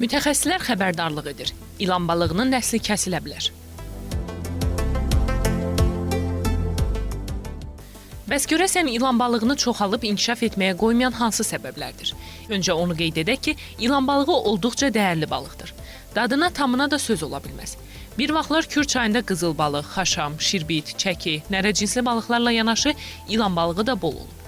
Mütəxəssislər xəbərdarlıq edir. İlan balığının nəsli kəsilə bilər. Bəs görəsən ilan balığını çoxalıb inkişaf etməyə qoymayan hansı səbəblərdir? Öncə onu qeyd edək ki, ilan balığı olduqca dəyərli balıqdır. Dadına tamına da söz ola bilməz. Bir vaxtlar Kür çayında qızıl balıq, xaşam, şirbit, çəki, nərəcinsli balıqlarla yanaşı ilan balığı da bol olub.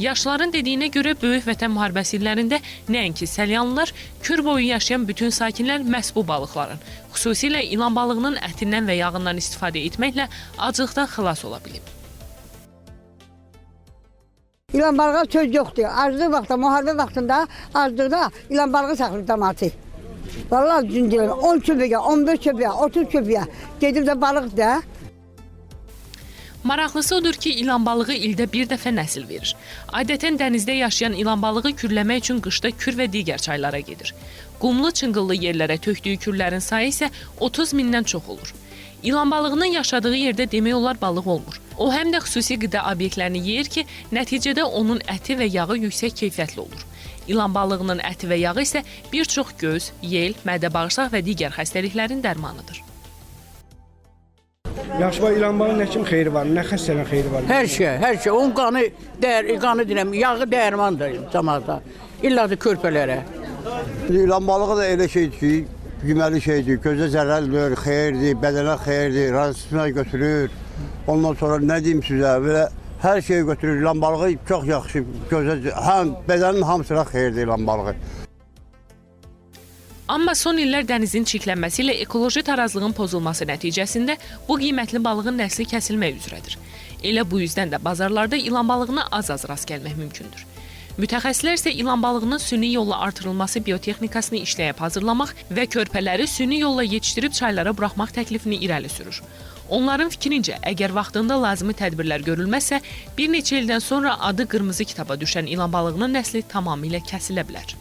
Yaşların dediyinə görə Böyük Vətən müharibəsi illərində nəinki səlyanlılar, Kür boyu yaşayan bütün sakinlər məhz bu balıqların, xüsusilə ilan balığının ətindən və yağından istifadə etməklə acılıqdan xilas ola bilib. İlan balığa söz yoxdur. Aclıq vaxtında, müharibə vaxtında aclıqda ilan balığı saxlayır damatı. Vallahi düzün deyirəm, 10 köpəyə, 15 köpəyə, 30 köpəyə gedir də balıq da. Maraqlısı odur ki, ilan balığı ildə bir dəfə nəsil verir. Adətən dənizdə yaşayan ilan balığı kürləmək üçün qışda Kür və digər çaylara gedir. Qumlu, çınqıllı yerlərə tökdüyü kürlərin sayı isə 30 mindən çox olur. İlan balığının yaşadığı yerdə demək olar balıq olmur. O həm də xüsusi qida obyektlərini yeyir ki, nəticədə onun əti və yağı yüksək keyfiyyətli olur. İlan balığının əti və yağı isə bir çox göz, yel, mədə-bağırsaq və digər xəstəliklərin dərmanıdır. Yaşba ilan balığı nə kimi xeyri var, nə xəstənin xeyri var? Hər şey. Onun qanı deyirəm, yağı dəyirmandır cəmaata. İlla da körpələrə. İlan balığı da elə şeydir ki, yeməli şeydir, gözə zərərlidir, xeyirdir, bədənə xeyirdir, razısına götürür. Ondan sonra nə deyim sizə, belə hər şeyi götürür. İlan balığı çox yaxşı, gözə, həm bədənin hamısına xeyirdir ilan balığı. Amma son illər dənizin çirklənməsi ilə ekoloji tarazlığın pozulması nəticəsində bu qiymətli balığın nəsli kəsilmək üzrədir. Elə bu yüzdən də bazarlarda ilan balığına az-az rast gəlmək mümkündür. Mütəxəssislər isə ilan balığının süni yolla artırılması biotexnikasını işləyib hazırlamaq və körpələri süni yolla yetişdirib çaylara buraxmaq təklifini irəli sürür. Onların fikrincə, əgər vaxtında lazımi tədbirlər görülməzsə, bir neçə ildən sonra adı qırmızı kitaba düşən ilan balığının nəsli tamamilə kəsilə bilər.